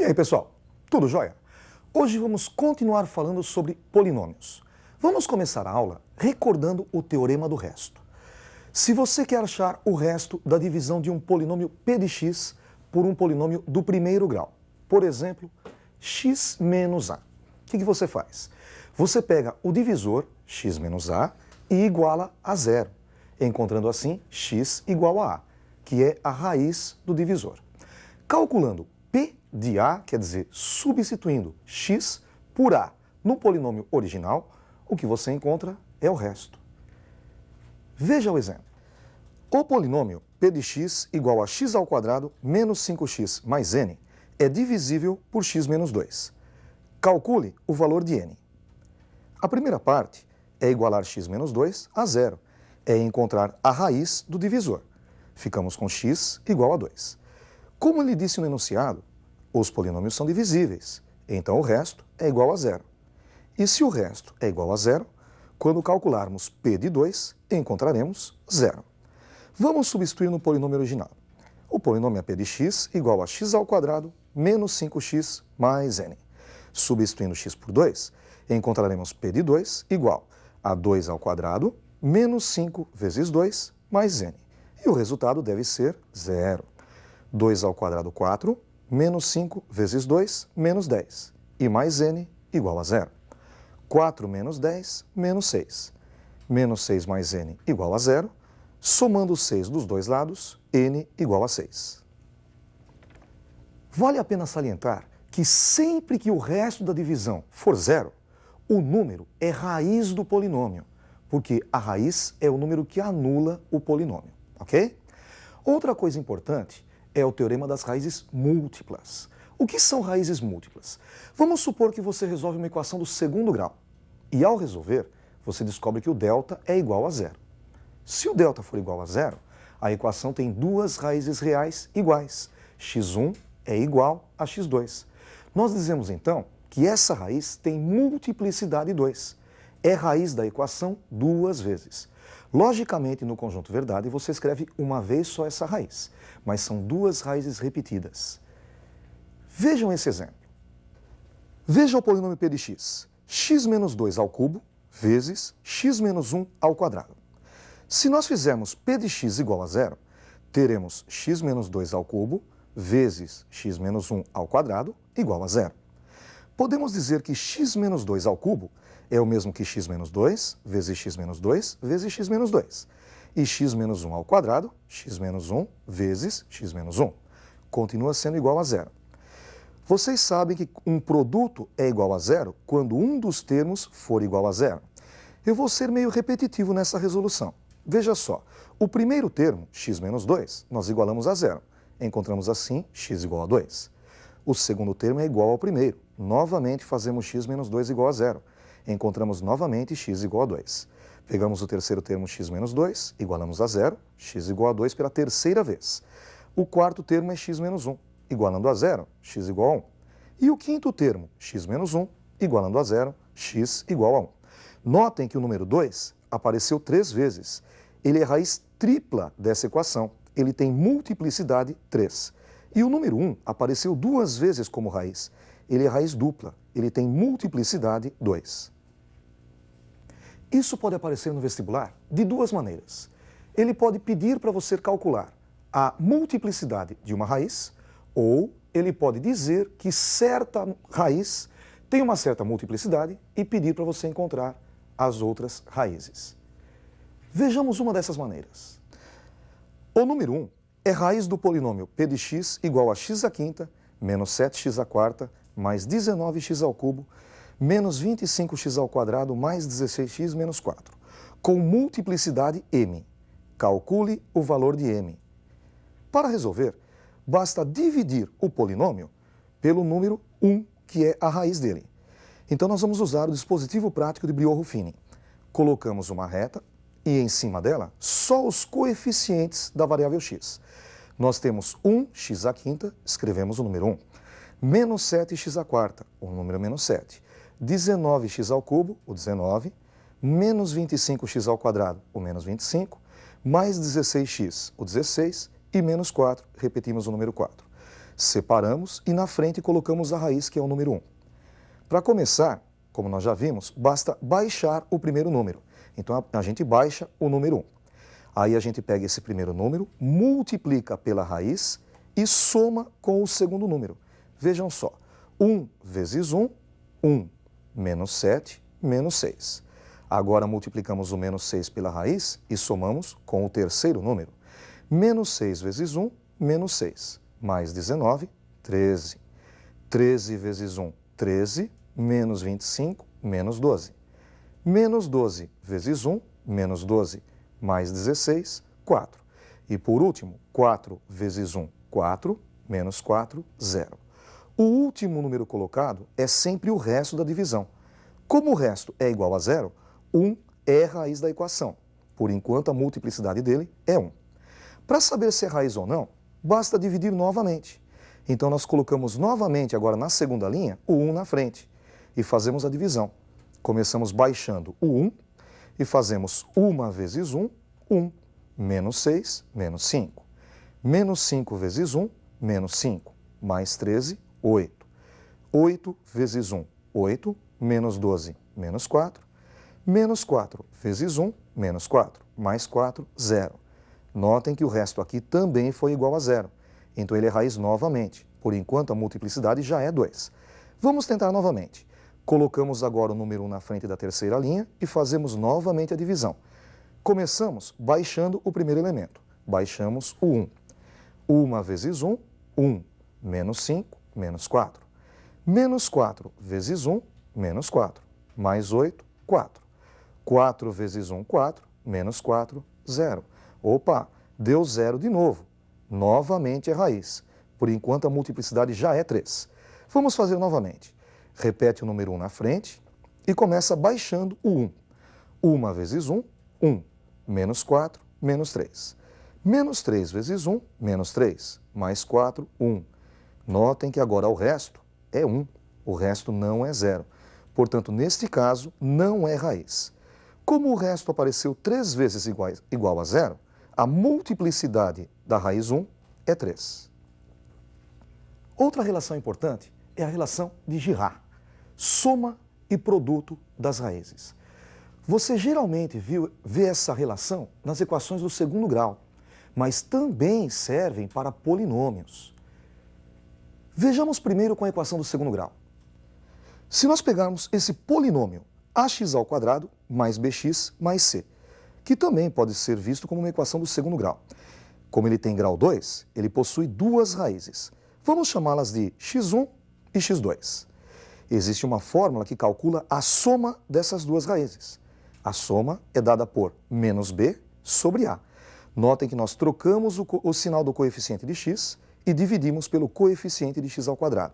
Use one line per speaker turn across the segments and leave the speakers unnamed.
aí, pessoal? Tudo jóia? Hoje vamos continuar falando sobre polinômios. Vamos começar a aula recordando o teorema do resto. Se você quer achar o resto da divisão de um polinômio p de x por um polinômio do primeiro grau, por exemplo, x menos a, o que você faz? Você pega o divisor, x menos a, e iguala a zero, encontrando assim x igual a, que é a raiz do divisor. Calculando p de a, quer dizer, substituindo x por a no polinômio original, o que você encontra é o resto. Veja o exemplo. O polinômio p de x igual a x ao quadrado menos 5x mais n é divisível por x menos 2. Calcule o valor de n. A primeira parte é igualar x menos 2 a zero, é encontrar a raiz do divisor. Ficamos com x igual a 2. Como ele disse no enunciado, os polinômios são divisíveis, então o resto é igual a zero. E se o resto é igual a zero, quando calcularmos p de 2, encontraremos zero. Vamos substituir no polinômio original. O polinômio é p de x igual a x ao quadrado menos 5x mais n. Substituindo x por 2, encontraremos p de 2 igual a 2 ao quadrado menos 5 vezes 2 mais n. E o resultado deve ser zero. 2 ao quadrado 4, menos 5 vezes 2, menos 10. E mais n igual a zero. 4 menos 10, menos 6. Menos 6 mais n igual a zero. Somando 6 dos dois lados, n igual a 6. Vale a pena salientar que sempre que o resto da divisão for zero, o número é raiz do polinômio, porque a raiz é o número que anula o polinômio, ok? Outra coisa importante é o teorema das raízes múltiplas. O que são raízes múltiplas? Vamos supor que você resolve uma equação do segundo grau, e ao resolver, você descobre que o delta é igual a zero. Se o delta for igual a zero, a equação tem duas raízes reais iguais. x1 é igual a x2. Nós dizemos então que essa raiz tem multiplicidade 2. É raiz da equação duas vezes. Logicamente, no conjunto verdade, você escreve uma vez só essa raiz, mas são duas raízes repetidas. Vejam esse exemplo. Veja o polinômio p de x. X menos 2 ao cubo vezes x menos 1 ao quadrado. Se nós fizermos p de x igual a zero, teremos x menos 2 ao cubo vezes x menos 1 ao quadrado igual a zero. Podemos dizer que x menos 2 ao cubo é o mesmo que x menos 2 vezes x menos 2 vezes x menos 2. E x menos 1 ao quadrado, x menos 1 vezes x menos 1. Continua sendo igual a zero. Vocês sabem que um produto é igual a zero quando um dos termos for igual a zero. Eu vou ser meio repetitivo nessa resolução. Veja só, o primeiro termo, x menos 2, nós igualamos a zero. Encontramos assim x igual a 2. O segundo termo é igual ao primeiro. Novamente fazemos x menos 2 igual a zero. Encontramos novamente x igual a 2. Pegamos o terceiro termo, x menos 2, igualamos a zero, x igual a 2 pela terceira vez. O quarto termo é x menos 1, igualando a zero, x igual a 1. E o quinto termo, x menos 1, igualando a zero, x igual a 1. Notem que o número 2 apareceu 3 vezes. Ele é raiz tripla dessa equação. Ele tem multiplicidade 3. E o número 1 apareceu 2 vezes como raiz. Ele é raiz dupla. Ele tem multiplicidade 2. Isso pode aparecer no vestibular de duas maneiras. Ele pode pedir para você calcular a multiplicidade de uma raiz, ou ele pode dizer que certa raiz tem uma certa multiplicidade e pedir para você encontrar as outras raízes. Vejamos uma dessas maneiras. O número 1 é raiz do polinômio p de x igual a x à quinta menos 7x à quarta mais 19x ao cubo menos 25x ao quadrado mais 16x menos 4, com multiplicidade m. Calcule o valor de m. Para resolver, basta dividir o polinômio pelo número 1, que é a raiz dele. Então nós vamos usar o dispositivo prático de Briot-Ruffini. Colocamos uma reta e em cima dela só os coeficientes da variável x. Nós temos 1x à quinta, escrevemos o número 1. Menos 7x à quarta, o número menos 7. 19x ao cubo, o 19. Menos 25x ao quadrado, o menos 25. Mais 16x, o 16. E menos 4, repetimos o número 4. Separamos e na frente colocamos a raiz, que é o número 1. Para começar, como nós já vimos, basta baixar o primeiro número. Então a gente baixa o número 1. Aí a gente pega esse primeiro número, multiplica pela raiz e soma com o segundo número. Vejam só, 1 vezes 1, 1, menos 7, menos 6. Agora multiplicamos o menos 6 pela raiz e somamos com o terceiro número. Menos 6 vezes 1, menos 6, mais 19, 13. 13 vezes 1, 13, menos 25, menos 12. Menos 12 vezes 1, menos 12, mais 16, 4. E por último, 4 vezes 1, 4, menos 4, 0. O último número colocado é sempre o resto da divisão. Como o resto é igual a 0, 1 é a raiz da equação. Por enquanto, a multiplicidade dele é 1. Para saber se é raiz ou não, basta dividir novamente. Então, nós colocamos novamente, agora na segunda linha, o 1 na frente. E fazemos a divisão. Começamos baixando o 1 e fazemos 1 vezes 1, 1. Menos 6, menos 5. Menos 5 vezes 1, menos 5. Mais 13, 8. 8 vezes 1, 8. Menos 12, menos 4. Menos 4 vezes 1, menos 4. Mais 4, 0. Notem que o resto aqui também foi igual a 0. Então ele é raiz novamente. Por enquanto a multiplicidade já é 2. Vamos tentar novamente. Colocamos agora o número 1 na frente da terceira linha e fazemos novamente a divisão. Começamos baixando o primeiro elemento. Baixamos o 1. 1 vezes 1, 1. Menos 5, menos 4. Menos 4 vezes 1, menos 4. Mais 8, 4. 4 vezes 1, 4. Menos 4, 0. Opa, deu 0 de novo. Novamente é raiz. Por enquanto a multiplicidade já é 3. Vamos fazer novamente. Repete o número 1 na frente e começa baixando o 1. 1 vezes 1, 1. Menos 4, menos 3. Menos 3 vezes 1, menos 3. Mais 4, 1. Notem que agora o resto é 1. O resto não é 0. Portanto, neste caso, não é raiz. Como o resto apareceu 3 vezes igual a 0, a multiplicidade da raiz 1 é 3. Outra relação importante é a relação de Girard, soma e produto das raízes. Você geralmente vê essa relação nas equações do segundo grau, mas também servem para polinômios. Vejamos primeiro com a equação do segundo grau. Se nós pegarmos esse polinômio ax² mais bx mais c, que também pode ser visto como uma equação do segundo grau. Como ele tem grau 2, ele possui duas raízes. Vamos chamá-las de x1 e x2. Existe uma fórmula que calcula a soma dessas duas raízes. A soma é dada por menos b sobre a. Notem que nós trocamos o sinal do coeficiente de x e dividimos pelo coeficiente de x².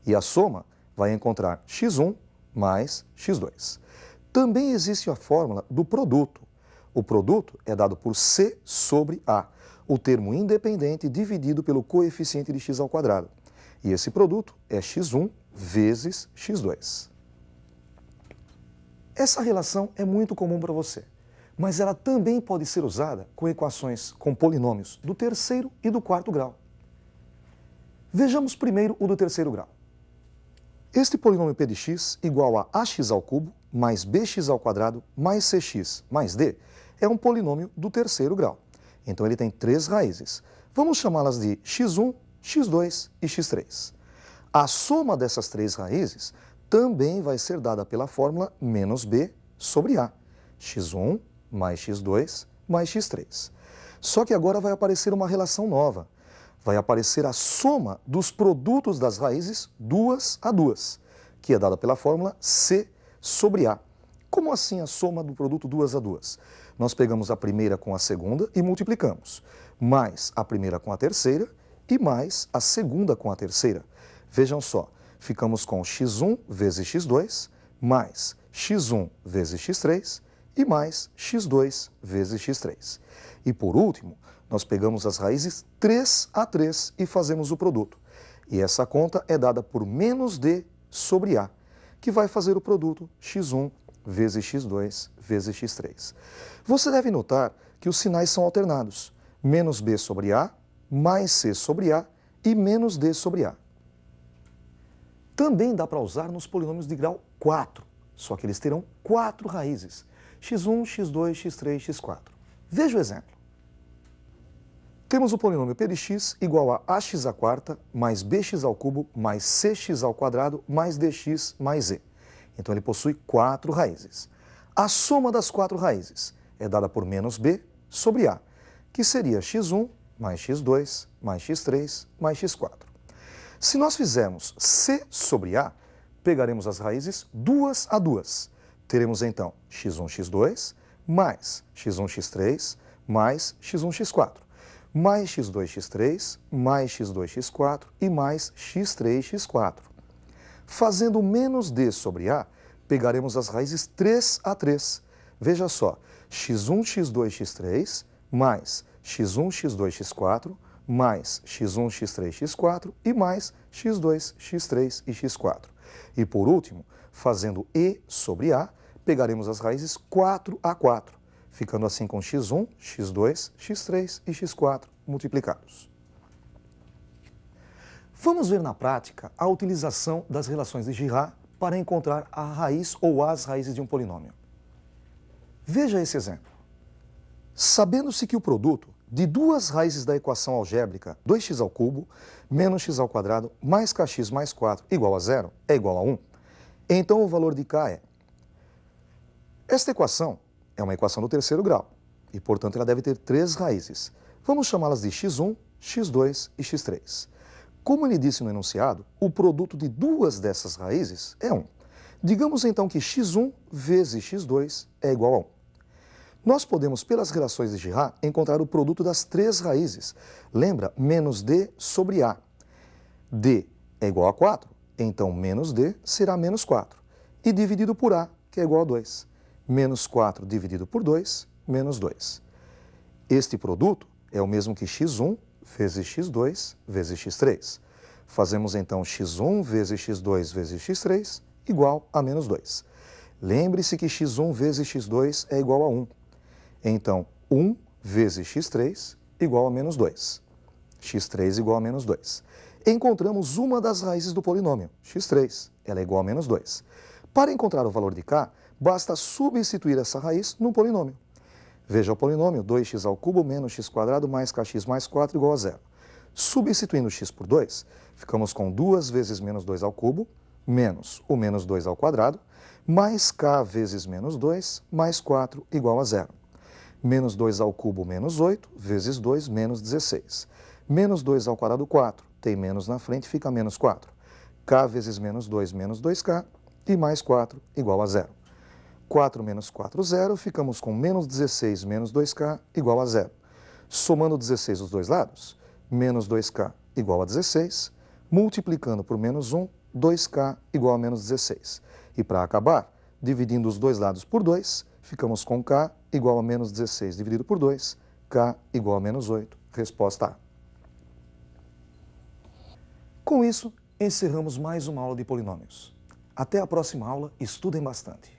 E a soma vai encontrar x1 mais x2. Também existe a fórmula do produto. O produto é dado por c sobre a, o termo independente dividido pelo coeficiente de x². E esse produto é x1 vezes x2. Essa relação é muito comum para você, mas ela também pode ser usada com equações com polinômios do terceiro e do quarto grau. Vejamos primeiro o do terceiro grau. Este polinômio p de x igual a ax³ mais bx² mais cx mais d é um polinômio do terceiro grau. Então ele tem três raízes. Vamos chamá-las de x1, x2 e x3. A soma dessas três raízes também vai ser dada pela fórmula menos b sobre a. x1 mais x2 mais x3. Só que agora vai aparecer uma relação nova. Vai aparecer a soma dos produtos das raízes duas a duas, que é dada pela fórmula c sobre a. Como assim a soma do produto duas a duas? Nós pegamos a primeira com a segunda e multiplicamos, mais a primeira com a terceira e mais a segunda com a terceira. Vejam só, ficamos com x1 vezes x2, mais x1 vezes x3 e mais x2 vezes x3. E por último, nós pegamos as raízes 3 a 3 e fazemos o produto. E essa conta é dada por menos d sobre a, que vai fazer o produto x1 vezes x2 vezes x3. Você deve notar que os sinais são alternados. Menos b sobre a, mais c sobre a e menos d sobre a. Também dá para usar nos polinômios de grau 4, só que eles terão 4 raízes, x1, x2, x3, x4. Veja o exemplo. Temos o polinômio p de x igual a ax à quarta mais bx ao cubo mais cx ao quadrado mais dx mais e. Então ele possui 4 raízes. A soma das 4 raízes é dada por menos b sobre a, que seria x1 mais x2 mais x3 mais x4. Se nós fizermos c sobre a, pegaremos as raízes duas a duas. Teremos então x1, x2 mais x1, x3 mais x1, x4. Mais x2, x3, mais x2, x4 e mais x3, x4. Fazendo menos d sobre a, pegaremos as raízes 3 a 3. Veja só, x1, x2, x3, mais x1, x2, x4, mais x1, x3, x4 e mais x2, x3 e x4. E por último, fazendo e sobre a, pegaremos as raízes 4 a 4. Ficando assim com x1, x2, x3 e x4 multiplicados. Vamos ver na prática a utilização das relações de Girard para encontrar a raiz ou as raízes de um polinômio. Veja esse exemplo. Sabendo-se que o produto de duas raízes da equação algébrica 2x ao cubo menos x ao quadrado mais kx mais 4 igual a 0 é igual a 1, então o valor de k é... Esta equação é uma equação do terceiro grau e, portanto, ela deve ter 3 raízes. Vamos chamá-las de x1, x2 e x3. Como ele disse no enunciado, o produto de duas dessas raízes é 1. Digamos então que x1 vezes x2 é igual a 1. Nós podemos, pelas relações de Girard, encontrar o produto das 3 raízes. Lembra? Menos d sobre a. d é igual a 4, então menos d será menos 4. E dividido por a, que é igual a 2. Menos 4 dividido por 2, menos 2. Este produto é o mesmo que x1 vezes x2 vezes x3. Fazemos então x1 vezes x2 vezes x3 igual a menos 2. Lembre-se que x1 vezes x2 é igual a 1. Então, 1 vezes x3 igual a menos 2. x3 igual a menos 2. Encontramos uma das raízes do polinômio, x3. Ela é igual a menos 2. Para encontrar o valor de k, basta substituir essa raiz no polinômio. Veja o polinômio 2x ao cubo menos x quadrado mais kx mais 4 igual a 0. Substituindo x por 2, ficamos com 2 vezes menos 2 ao cubo, menos o menos 2 ao quadrado, mais k vezes menos 2, mais 4 igual a 0. Menos 2 ao cubo menos 8, vezes 2 menos 16. Menos 2 ao quadrado 4, tem menos na frente, fica menos 4. K vezes menos 2, menos 2k, e mais 4 igual a 0. 4 menos 4, 0, ficamos com menos 16 menos 2k igual a 0. Somando 16 dos dois lados, menos 2k igual a 16, multiplicando por menos 1, 2k igual a menos 16. E para acabar, dividindo os dois lados por 2, ficamos com k igual a menos 16 dividido por 2, k igual a menos 8. Resposta A. Com isso, encerramos mais uma aula de polinômios. Até a próxima aula, estudem bastante.